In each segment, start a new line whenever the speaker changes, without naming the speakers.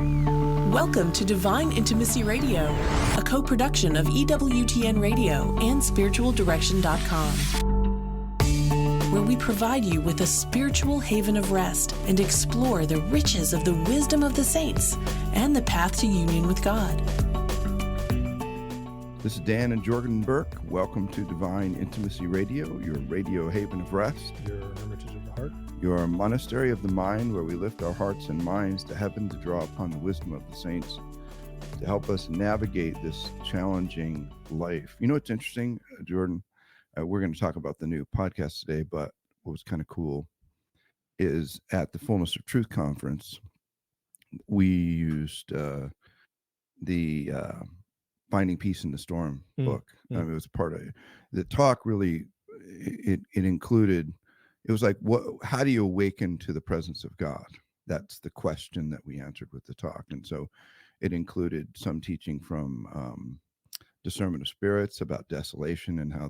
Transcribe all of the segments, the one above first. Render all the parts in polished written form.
Welcome to Divine Intimacy Radio, a co-production of EWTN Radio and SpiritualDirection.com, where we provide you with a spiritual haven of rest and explore the riches of the wisdom of the saints and the path to union with God.
This is Dan and Jordan Burke. Welcome to Divine Intimacy Radio, your radio haven of rest.
Your hermitage of the heart.
Your monastery of the mind, where we lift our hearts and minds to heaven to draw upon the wisdom of the saints to help us navigate this challenging life. You know what's interesting, Jordan? We're going to talk about the new podcast today, but what was kind of cool is at the Fullness of Truth conference, we used the Finding Peace in the Storm book. I mean, it was part of the talk. Really, it included. It was like, how do you awaken to the presence of God? That's the question that we answered with the talk. And so it included some teaching from discernment of spirits about desolation and how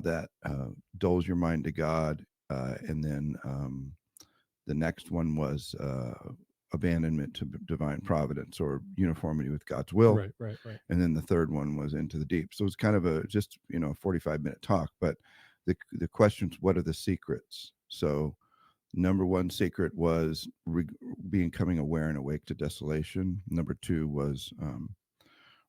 that dulls your mind to God. And then the next one was abandonment to divine providence, or uniformity with God's will.
Right.
And then the third one was into the deep. So it was kind of a 45-minute talk, but the questions, what are the secrets? So number one secret was becoming aware and awake to desolation. Number two was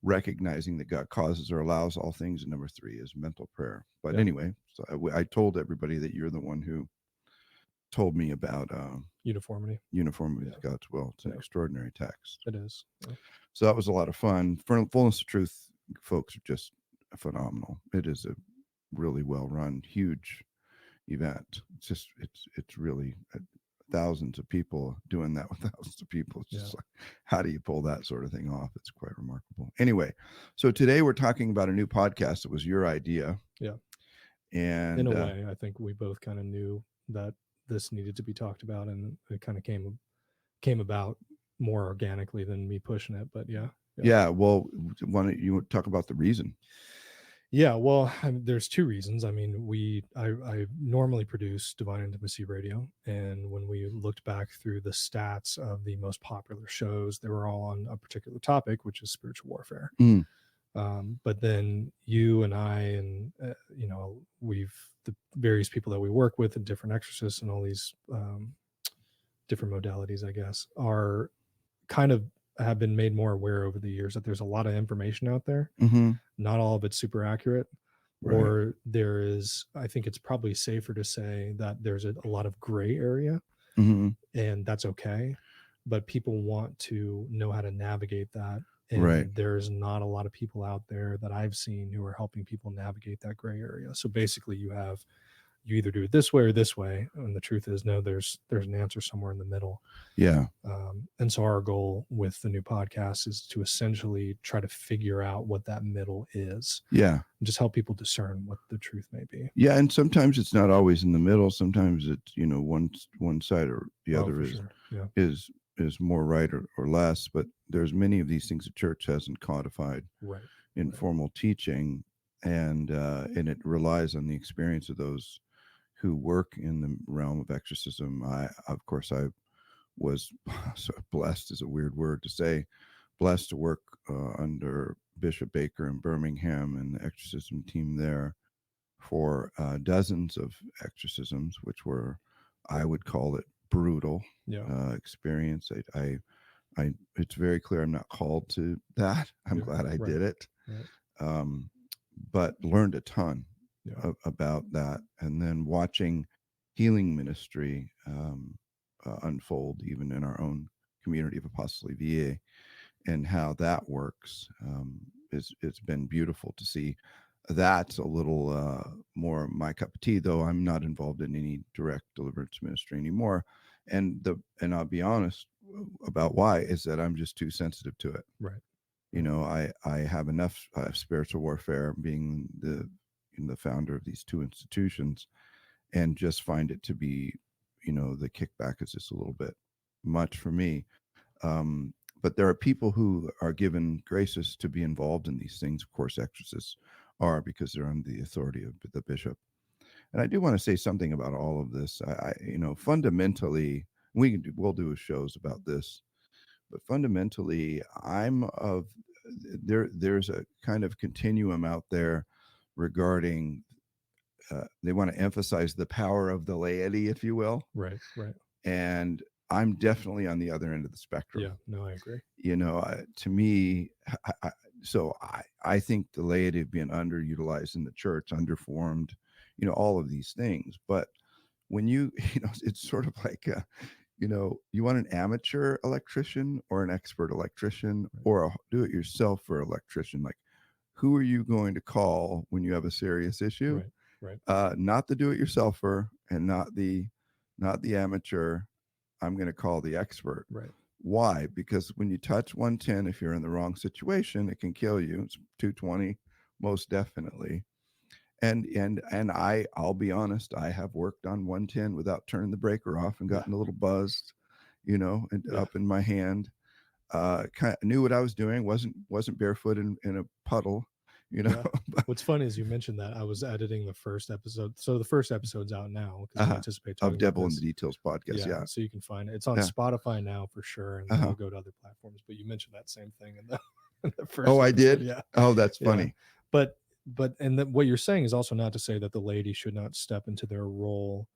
recognizing that God causes or allows all things. And number three is mental prayer. But anyway, so I told everybody that you're the one who told me about
Uniformity
with God's will. It's an extraordinary text.
It is. Yeah.
So that was a lot of fun. Fullness of Truth folks are just phenomenal. It is a really well run, huge event. It's really thousands of people doing that with thousands of people. It's just like, how do you pull that sort of thing off? It's quite remarkable. Anyway, so today we're talking about a new podcast that was your idea.
Yeah.
And
in a way, I think we both kind of knew that this needed to be talked about, and it kind of came about more organically than me pushing it. But yeah. Well,
why don't you talk about the reason?
Yeah, well, there's two reasons. I mean, I normally produce Divine Intimacy Radio, and when we looked back through the stats of the most popular shows, they were all on a particular topic, which is spiritual warfare. But then you and I, and the various people that we work with, and different exorcists, and all these different modalities, I guess, are kind of have been made more aware over the years that there's a lot of information out there. Not all of it's super accurate, or there is, I think it's probably safer to say that there's a lot of gray area, and that's okay. But people want to know how to navigate that. And there's not a lot of people out there that I've seen who are helping people navigate that gray area. So basically you either do it this way or this way. And the truth is, no, there's an answer somewhere in the middle.
Yeah.
And so our goal with the new podcast is to essentially try to figure out what that middle is. Yeah. And just help people discern what the truth may be.
Yeah. And sometimes it's not always in the middle. Sometimes it's, one side or the other is more right or less, but there's many of these things the church hasn't codified in formal teaching. And it relies on the experience of those who work in the realm of exorcism. I was so blessed, is a weird word to say, blessed to work under Bishop Baker in Birmingham and the exorcism team there for dozens of exorcisms, which were, I would call it, brutal experience. I it's very clear I'm not called to that. I'm glad I did it. But learned a ton about that, and then watching healing ministry unfold even in our own community of Apostolic VA, and how that works. It's been beautiful to see. That's a little more my cup of tea, though I'm not involved in any direct deliverance ministry anymore. And I'll be honest about why, is that I'm just too sensitive to it. Right. I have enough spiritual warfare, being the founder of these two institutions, and just find it to be, the kickback is just a little bit much for me. But there are people who are given graces to be involved in these things. Of course, exorcists are, because they're under the authority of the bishop. And I do want to say something about all of this. I fundamentally, we'll do shows about this, but fundamentally, there's a kind of continuum out there regarding they want to emphasize the power of the laity, if you will.
Right.
And I'm definitely on the other end of the spectrum.
Yeah, no, I agree.
To me, I think the laity have been underutilized in the church, underformed, all of these things. But when it's sort of like, you want an amateur electrician or an expert electrician,
Right.
or a do-it-yourselfer electrician. Like, who are you going to call when you have a serious issue?
Right.
Not the do-it-yourselfer and not the amateur. I'm going to call the expert.
Right.
Why? Because when you touch 110, if you're in the wrong situation, it can kill you. It's 220, most definitely. And I'll be honest, I have worked on 110 without turning the breaker off and gotten a little buzzed, up in my hand. Kind of knew what I was doing. Wasn't barefoot in a puddle,
Yeah. What's funny is you mentioned that I was editing the first episode. So the first episode's out now because I anticipate talking
of Devil
about
in the Details podcast. Yeah.
So you can find it. It's on Spotify now for sure, and then we'll go to other platforms. But you mentioned that same thing in the first.
Oh,
episode.
I did.
Yeah.
Oh, that's funny.
Yeah. But what you're saying is also not to say that the laity should not step into their role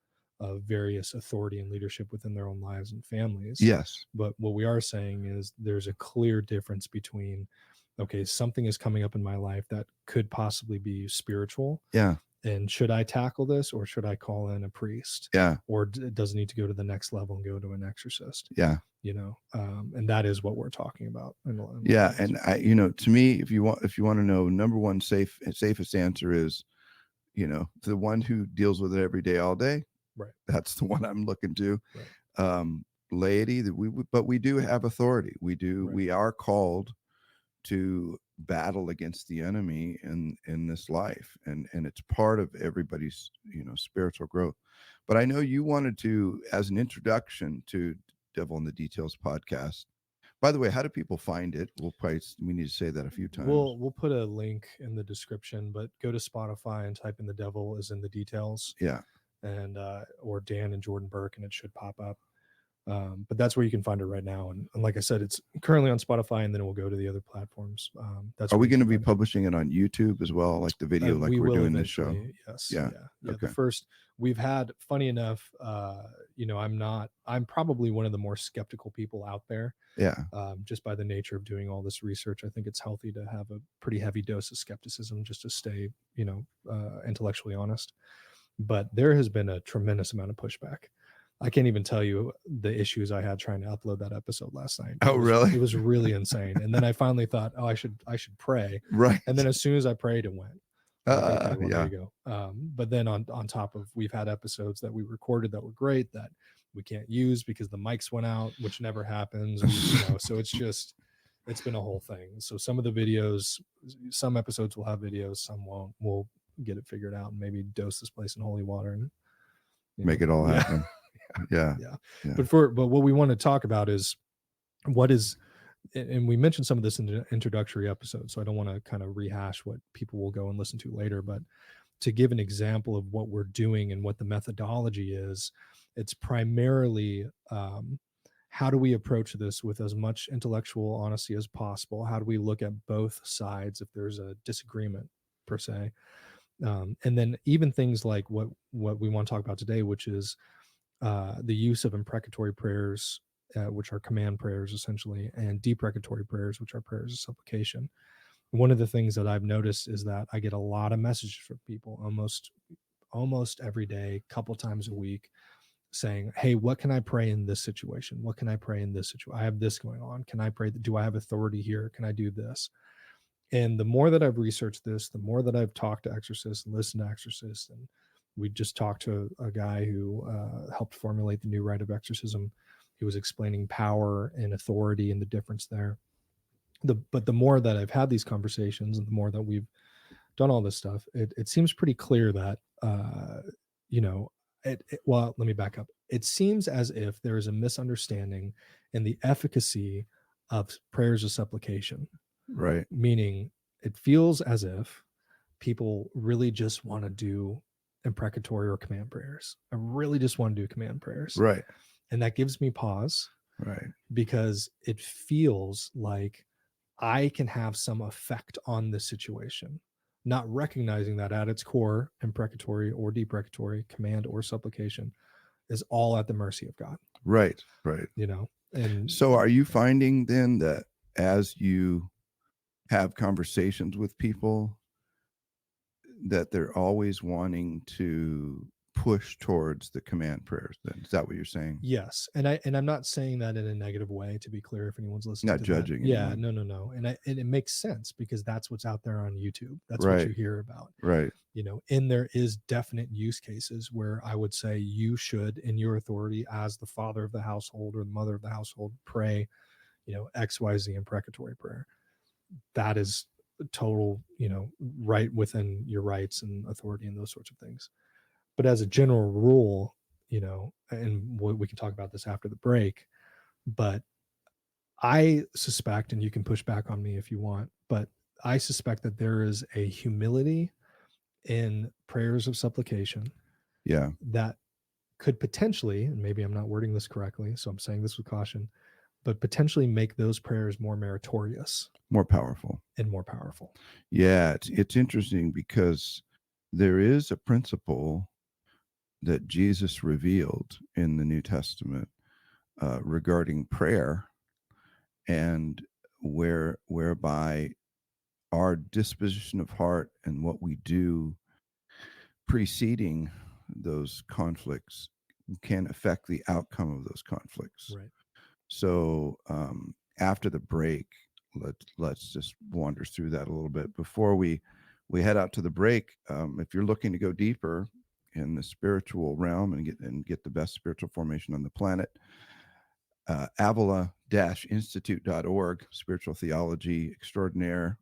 of various authority and leadership within their own lives and families.
Yes.
But what we are saying is there's a clear difference between, okay, something is coming up in my life that could possibly be spiritual.
Yeah.
And should I tackle this, or should I call in a priest?
Yeah.
Or does it need to go to the next level and go to an exorcist?
Yeah.
And that is what we're talking about.
Yeah. And to me, if you want to know, number one safest answer is, the one who deals with it every day, all day.
Right.
That's the one I'm looking to.
Right.
Laity, but we do have authority. We do.
Right.
We are called to battle against the enemy in this life, and it's part of everybody's spiritual growth. But I know you wanted to, as an introduction to Devil in the Details podcast. By the way, how do people find it? We need to say that a few times.
We'll put a link in the description, but go to Spotify and type in "The Devil is in the Details."
Yeah.
And or Dan and Jordan Burke, and it should pop up. But that's where you can find it right now. And like I said, it's currently on Spotify, and then it will go to the other platforms.
Are we going to be publishing it on YouTube as well, like the video, like we're doing this show?
Yes.
Yeah.
Okay. The first we've had, funny enough, I'm probably one of the more skeptical people out there.
Yeah.
Just by the nature of doing all this research, I think it's healthy to have a pretty heavy dose of skepticism just to stay, intellectually honest. But there has been a tremendous amount of pushback. I can't even tell you the issues I had trying to upload that episode last night.
Really?
It was really insane. And then I finally thought, I should pray.
Right.
And then as soon as I prayed, it went. Okay, well,
yeah.
there you go. But then on top of, we've had episodes that we recorded that were great that we can't use because the mics went out, which never happens. So it's been a whole thing. So some of the videos, some episodes will have videos, some won't. We'll get it figured out and maybe dose this place in holy water and
make it all happen. Yeah.
But what we want to talk about is and we mentioned some of this in the introductory episode, so I don't want to kind of rehash what people will go and listen to later, but to give an example of what we're doing and what the methodology is, it's primarily how do we approach this with as much intellectual honesty as possible? How do we look at both sides if there's a disagreement per se? And then even things like what we want to talk about today, which is the use of imprecatory prayers, which are command prayers essentially, and deprecatory prayers, which are prayers of supplication. One of the things that I've noticed is that I get a lot of messages from people almost every day, couple times a week, saying, hey, what can I pray in this situation? What can I pray in this situation? I have this going on. Can I pray? Do I have authority here? Can I do this? And the more that I've researched this, the more that I've talked to exorcists and listened to exorcists, and we just talked to a guy who helped formulate the new rite of exorcism. He was explaining power and authority and the difference there. But the more that I've had these conversations and the more that we've done all this stuff, it seems pretty clear that, well, let me back up. It seems as if there is a misunderstanding in the efficacy of prayers of supplication.
Right.
Meaning it feels as if people really just want to do imprecatory or command prayers. I really just want to do command prayers.
Right.
And that gives me pause
Right.
because it feels like I can have some effect on the situation, not recognizing that at its core, imprecatory or deprecatory, command or supplication is all at the mercy of God,
Right.
And
So are you finding then that as you have conversations with people, that they're always wanting to push towards the command prayers then? Is that what you're saying?
yes, and I'm not saying that in a negative way, to be clear, if anyone's listening
Not
to
judging
that. Yeah,
anyone.
no. And it makes sense because that's what's out there on YouTube. That's what
Right.
you hear about.
Right.
And there is definite use cases where I would say you should, in your authority as the father of the household or the mother of the household, pray, XYZ imprecatory prayer. That is total, right within your rights and authority and those sorts of things. But as a general rule, and we can talk about this after the break, but I suspect, and you can push back on me if you want, but I suspect that there is a humility in prayers of supplication
Yeah.
that could potentially, and maybe I'm not wording this correctly, so I'm saying this with caution, but potentially make those prayers more meritorious,
More powerful.
and more powerful.
Yeah, it's interesting because there is a principle that Jesus revealed in the New Testament regarding prayer, and whereby our disposition of heart and what we do preceding those conflicts can affect the outcome of those conflicts.
Right.
So after the break, let's just wander through that a little bit before we head out to the break. If you're looking to go deeper in the spiritual realm and get the best spiritual formation on the planet, Avila-Institute.org, spiritual theology extraordinaire,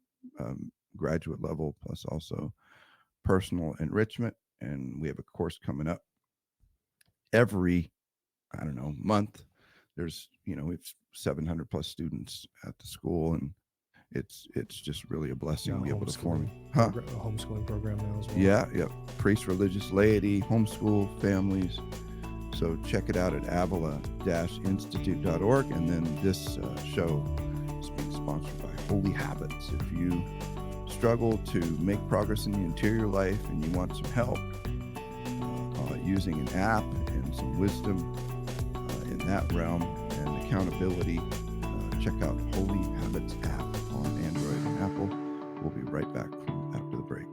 graduate level, plus also personal enrichment. And we have a course coming up every, month. There's, we have 700 plus students at the school, and it's just really a blessing to be able to form
a homeschooling program now as well.
Yeah. Priests, religious laity, homeschool families. So check it out at Avila-Institute.org. And then this show is being sponsored by Holy Habits. If you struggle to make progress in the interior life and you want some help using an app and some wisdom in that realm and accountability, check out Holy Habits app on Android and Apple. We'll be right back after the break.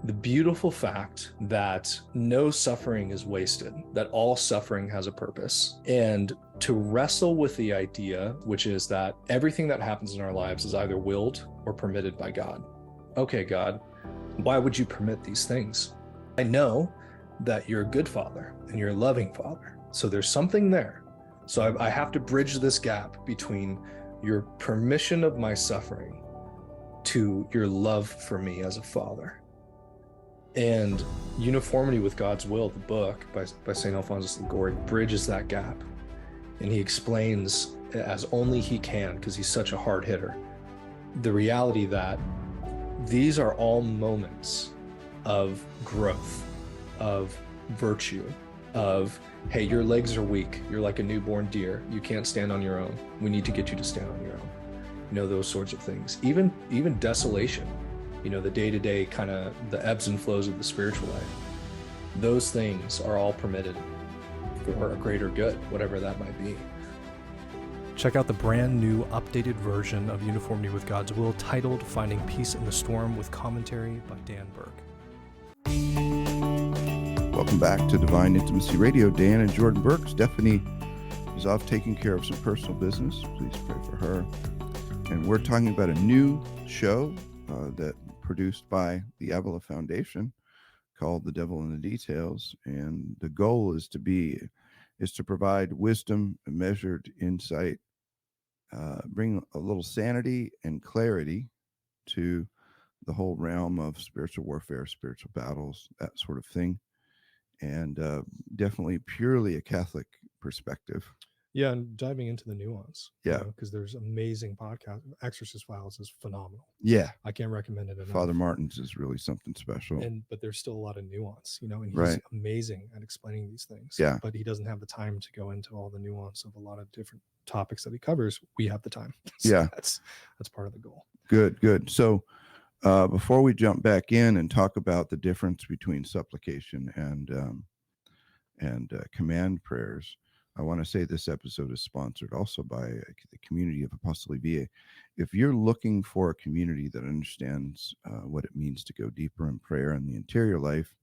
The beautiful fact that no suffering is wasted, that all suffering has a purpose, and to wrestle with the idea, which is that everything that happens in our lives is either willed or permitted by God. Okay, God, why would you permit these things? I know that you're a good father and you're a loving father. So there's something there. So I have to bridge this gap between your permission of my suffering to your love for me as a father. And Uniformity with God's Will, the book by St. Alphonsus Liguori, bridges that gap. And he explains, as only he can, because he's such a hard hitter, the reality that these are all moments of growth, of virtue, of, hey, your legs are weak. You're like a newborn deer. You can't stand on your own. We need to get you to stand on your own. Those sorts of things. Even desolation, the day-to-day kind of the ebbs and flows of the spiritual life. Those things are all permitted for a greater good, whatever that might be.
Check out the brand new updated version of Uniformity with God's Will titled Finding Peace in the Storm with commentary by Dan Burke.
Welcome back to Divine Intimacy Radio. Dan and Jordan Burke. Stephanie is off taking care of some personal business. Please pray for her. And we're talking about a new show that produced by the Avila Foundation called The Devil in the Details. And the goal is to provide wisdom, measured insight, bring a little sanity and clarity to the whole realm of spiritual warfare, spiritual battles, that sort of thing. And definitely purely a Catholic perspective.
Yeah, and diving into the nuance.
Yeah.
Because there's amazing podcast. Exorcist Files is phenomenal.
Yeah.
I can't recommend it enough.
Father Martin's is really something special.
But there's still a lot of nuance, and he's
Right.
amazing at explaining these things.
Yeah.
But he doesn't have the time to go into all the nuance of a lot of different topics that he covers. We have the time. So
Yeah.
That's part of the goal.
Good. So before we jump back in and talk about the difference between supplication and command prayers, I want to say this episode is sponsored also by the community of Apostolic VA. If you're looking for a community that understands what it means to go deeper in prayer in the interior life,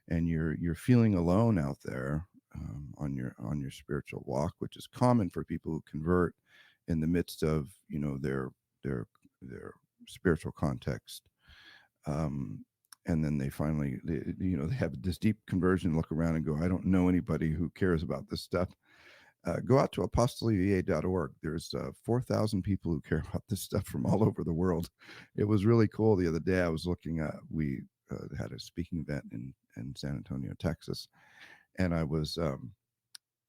and you're feeling alone out there on your spiritual walk, which is common for people who convert in the midst of their spiritual context, and then they finally they have this deep conversion, look around and go, I don't know anybody who cares about this stuff. Go out to apostolicva.org. There's 4,000 people who care about this stuff from all over the world. It was really cool. The other day I was looking at, we had a speaking event in San Antonio, Texas, and I was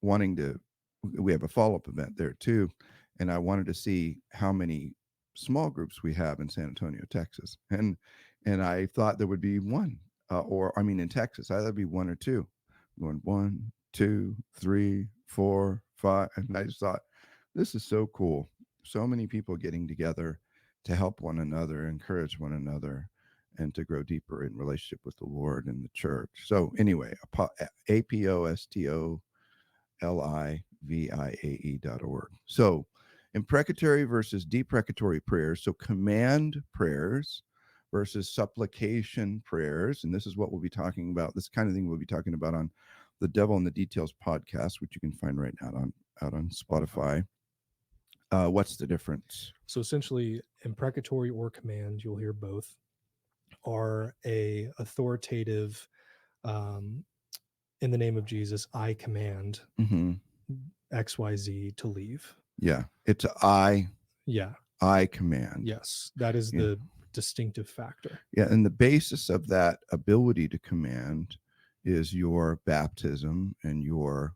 we have a follow-up event there too, and I wanted to see how many small groups we have in San Antonio, Texas, and I thought there would be one, in Texas, either be one or two. Going 1, 2, 3, 4, 5, and I just thought, this is so cool. So many people getting together to help one another, encourage one another, and to grow deeper in relationship with the Lord and the church. So anyway, apostoliviae.org. So imprecatory versus deprecatory prayers. So command prayers versus supplication prayers. And this is what we'll be talking about. This kind of thing we'll be talking about on the Devil in the Details podcast, which you can find right now out on Spotify. What's the difference?
So essentially, imprecatory or command, you'll hear both, are a authoritative, in the name of Jesus, I command XYZ to leave.
Yeah, it's I command.
Yes, that is the distinctive factor.
Yeah, and the basis of that ability to command is your baptism and your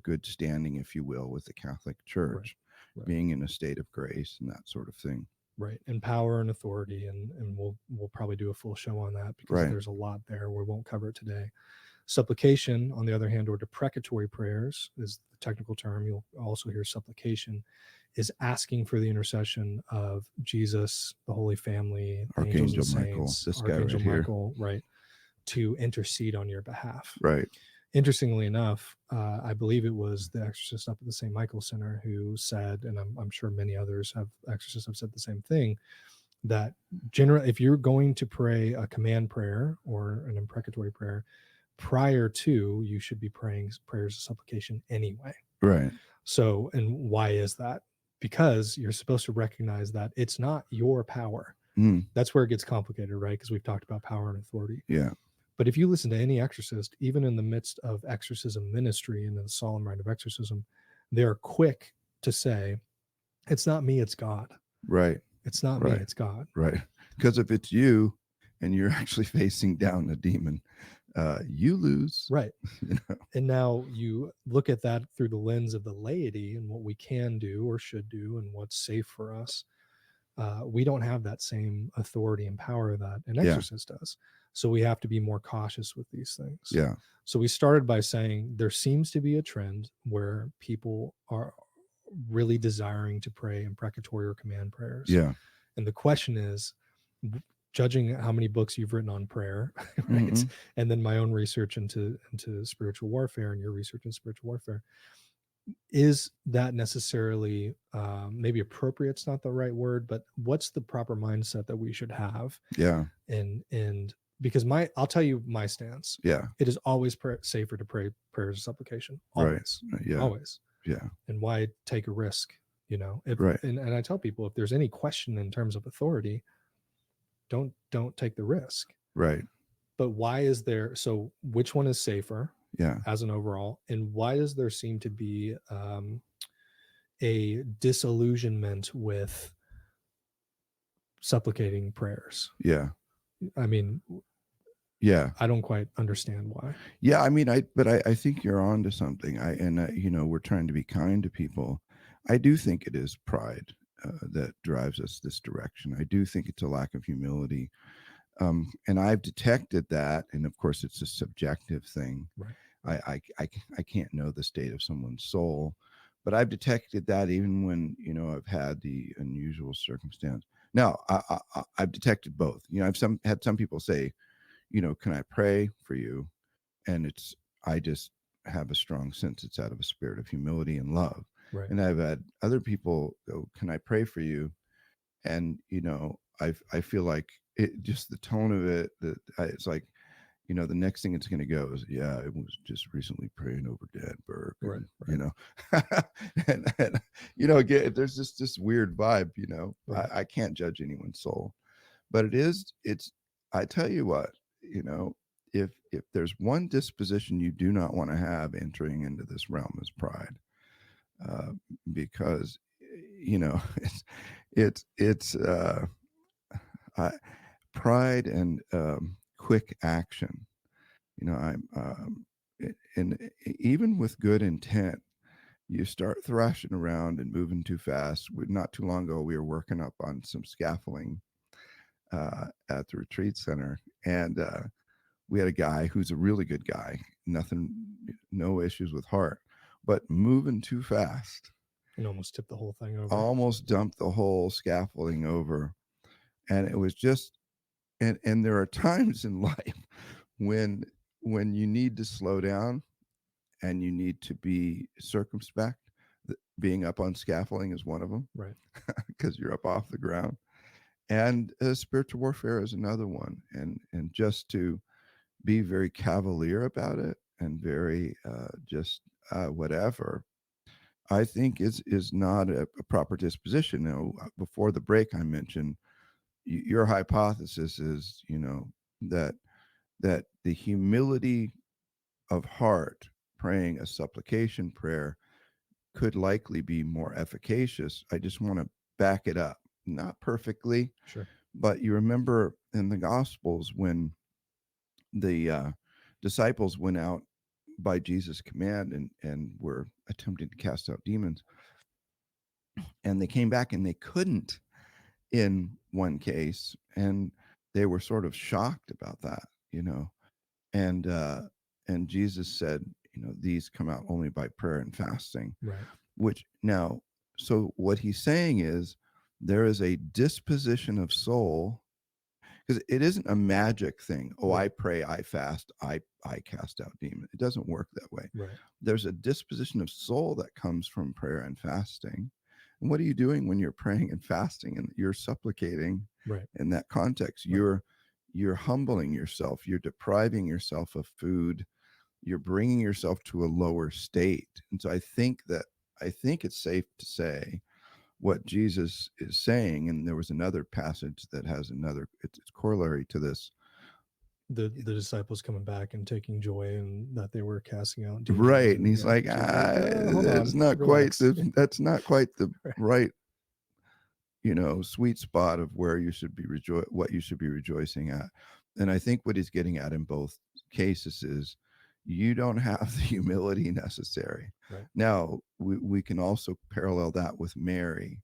good standing, if you will, with the Catholic Church, right. Being in a state of grace and that sort of thing.
Right, and power and authority, and we'll probably do a full show on that because there's a lot there. We won't cover it today. Supplication, on the other hand, or deprecatory prayers is the technical term. You'll also hear supplication is asking for the intercession of Jesus, the Holy Family,
Archangel
Michael,
this
Archangel
guy right
Michael, right, to intercede on your behalf.
Right.
Interestingly enough, I believe it was the exorcist up at the St. Michael Center who said, and I'm sure many others exorcists have said the same thing, that generally, if you're going to pray a command prayer or an imprecatory prayer, prior to, you should be praying prayers of supplication anyway.
Right.
So, and why is that? Because you're supposed to recognize that it's not your power. That's where it gets complicated, right? Because we've talked about power and authority.
Yeah.
But if you listen to any exorcist, even in the midst of exorcism ministry and the solemn rite of exorcism, they're quick to say, it's not me, it's God.
Right.
It's not me, it's God.
Right. Because if it's you and you're actually facing down a demon, you lose.
Right. And now you look at that through the lens of the laity and what we can do or should do and what's safe for us. We don't have that same authority and power that an exorcist does. So we have to be more cautious with these things.
Yeah.
So we started by saying there seems to be a trend where people are really desiring to pray imprecatory or command prayers.
Yeah.
And the question is, judging how many books you've written on prayer, right? And then my own research into spiritual warfare and your research in spiritual warfare, is that necessarily maybe appropriate? It's not the right word, but what's the proper mindset that we should have?
Yeah.
And because I'll tell you my stance.
Yeah.
It is always safer to pray prayers of supplication. Always.
Right. Yeah.
Always.
Yeah.
And why take a risk?
Right.
And I tell people, if there's any question in terms of authority, don't take the risk.
Right.
But why is there? So which one is safer?
Yeah.
As an overall, and why does there seem to be a disillusionment with supplicating prayers?
Yeah.
I mean,
Yeah.
I don't quite understand why.
Yeah. I mean, I think you're on to something. We're trying to be kind to people. I do think it is pride that drives us this direction. I do think it's a lack of humility. And I've detected that. And of course, it's a subjective thing.
Right.
I can't know the state of someone's soul, but I've detected that even when, I've had the unusual circumstance. Now, I've detected both. I've had some people say, can I pray for you? And I just have a strong sense it's out of a spirit of humility and love.
Right.
And I've had other people go, can I pray for you? And, I feel like it, just the tone of it, it's like, the next thing it's going to go is, yeah, I was just recently praying over Dan Burke,
Right.
and again, there's this weird vibe,
Right.
I can't judge anyone's soul, but I tell you what, if there's one disposition you do not want to have entering into this realm is pride, uh, because, it's I, pride and quick action. I'm and even with good intent, you start thrashing around and moving too fast. Not too long ago, we were working up on some scaffolding at the retreat center, and we had a guy who's a really good guy, no issues with heart, but moving too fast,
And almost tipped the whole thing over.
almost dumped the whole scaffolding over, and it was just, and there are times in life when you need to slow down and you need to be circumspect. Being up on scaffolding is one of them,
Right.
because you're up off the ground. And spiritual warfare is another one. And just to be very cavalier about it and very just whatever, I think is not a proper disposition. Before the break, I mentioned your hypothesis is, that the humility of heart, praying a supplication prayer, could likely be more efficacious. I just want to back it up, not perfectly,
Sure.
but you remember in the Gospels when the disciples went out by Jesus' command and were attempting to cast out demons, and they came back and they couldn't in one case, and they were sort of shocked about that, and Jesus said, these come out only by prayer and fasting.
Right.
Which now, so what he's saying is there is a disposition of soul, because it isn't a magic thing. Oh, I
Right.
pray, I fast, I cast out demons. It doesn't work that way.
Right.
There's a disposition of soul that comes from prayer and fasting. And what are you doing when you're praying and fasting and you're supplicating?
Right.
In that context,
Right.
you're humbling yourself, you're depriving yourself of food, you're bringing yourself to a lower state. And so I think it's safe to say what Jesus is saying. And there was another passage that has it's corollary to this.
The disciples coming back and taking joy in that they were casting out demons.
Right. And he's like,
hold on,
that's not quite
relax."
the
Right.
right, sweet spot of where you should be what you should be rejoicing at. And I think what he's getting at in both cases is you don't have the humility necessary.
Right.
Now, we can also parallel that with Mary.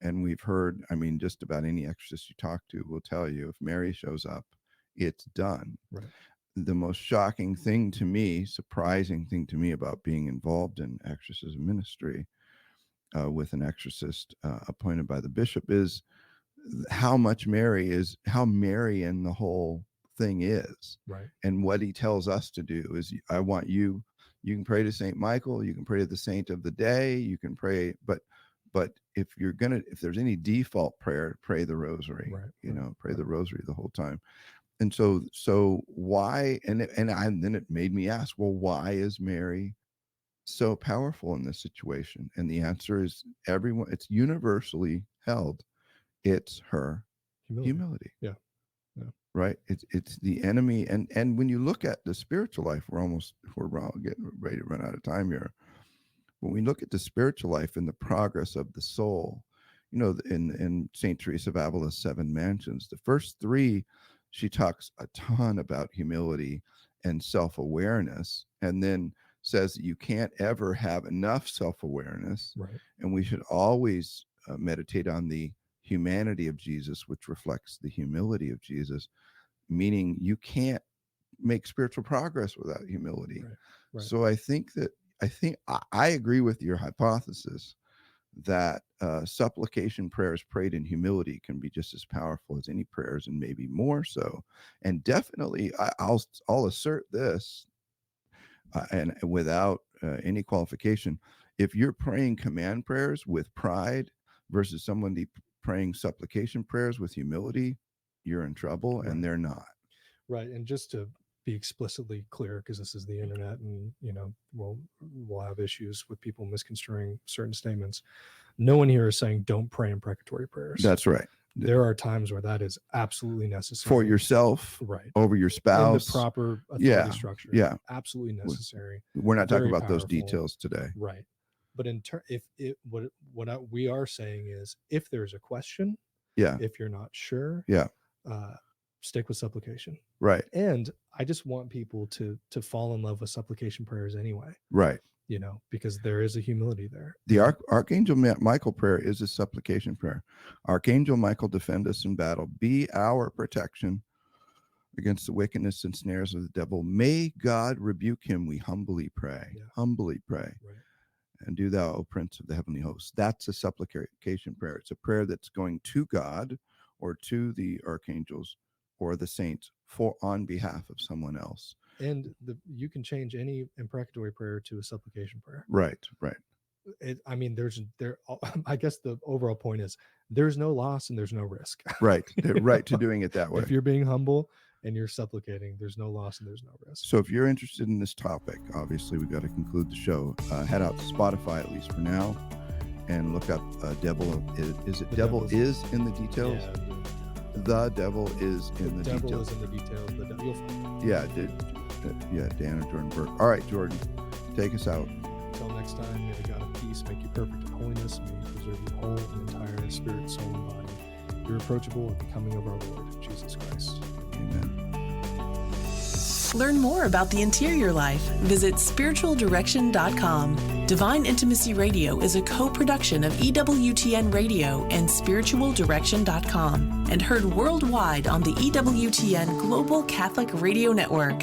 And we've heard, just about any exorcist you talk to will tell you if Mary shows up, it's done.
Right.
The most shocking thing to me, surprising thing to me about being involved in exorcism ministry with an exorcist appointed by the bishop is how Marian the whole thing is.
Right.
And what he tells us to do is, I want you can pray to Saint Michael, you can pray to the saint of the day, you can pray, but if there's any default prayer, pray the rosary.
Right.
Pray the rosary the whole time. And so why, and then it made me ask, well, why is Mary so powerful in this situation? And the answer is it's universally held. It's her humility.
Yeah.
Right. It's the enemy. And when you look at the spiritual life, we're getting ready to run out of time here. When we look at the spiritual life and the progress of the soul, in St. Teresa of Avila's 7 mansions, the first 3, she talks a ton about humility and self-awareness, and then says that you can't ever have enough self-awareness,
Right.
and we should always meditate on the humanity of Jesus, which reflects the humility of Jesus, meaning you can't make spiritual progress without humility.
Right. Right.
So I think I agree with your hypothesis that supplication prayers prayed in humility can be just as powerful as any prayers, and maybe more so. And definitely, I'll assert this, and without any qualification, if you're praying command prayers with pride versus someone praying supplication prayers with humility, you're in trouble,
Right.
and they're not.
Right. And just to be explicitly clear, because this is the internet, and we'll have issues with people misconstruing certain statements. No one here is saying don't pray imprecatory prayers.
That's right.
There are times where that is absolutely necessary
For yourself,
right,
over your spouse,
in the proper authority structure.
Yeah,
absolutely necessary.
We're not talking
Very
about those
powerful.
details today.
Right. But we are saying is, if there's a question,
Yeah,
if you're not sure,
yeah,
stick with supplication.
right,
And I just want people to fall in love with supplication prayers anyway,
right.
Because there is a humility there.
The Archangel Michael prayer is a supplication prayer. Archangel Michael, defend us in battle. Be our protection against the wickedness and snares of the devil. May God rebuke him, we humbly pray.
Yeah.
Humbly pray.
Right.
And do thou, O Prince of the heavenly hosts. That's a supplication prayer. It's a prayer that's going to God or to the archangels or the saints on behalf of someone else.
And you can change any imprecatory prayer to a supplication prayer.
Right.
I guess the overall point is there's no loss and there's no risk.
Right. Right to doing it that way.
If you're being humble and you're supplicating, there's no loss and there's no risk.
So if you're interested in this topic, obviously we've got to conclude the show. Head out to Spotify, at least for now, and look up Devil. Is it Devil is in the details?
Yeah,
The devil is in the
devil
details.
is in the details. The devil, you'll find it.
Yeah, Dan and Jordan Burke. All right, Jordan, take us out.
Until next time, may the God of peace make you perfect in holiness. May he preserve you whole and entire in spirit, soul, and body. Irreproachable at the coming of our Lord Jesus Christ.
Amen.
Learn more about the interior life. Visit spiritualdirection.com. Divine Intimacy Radio is a co-production of EWTN Radio and spiritualdirection.com and heard worldwide on the EWTN Global Catholic Radio Network.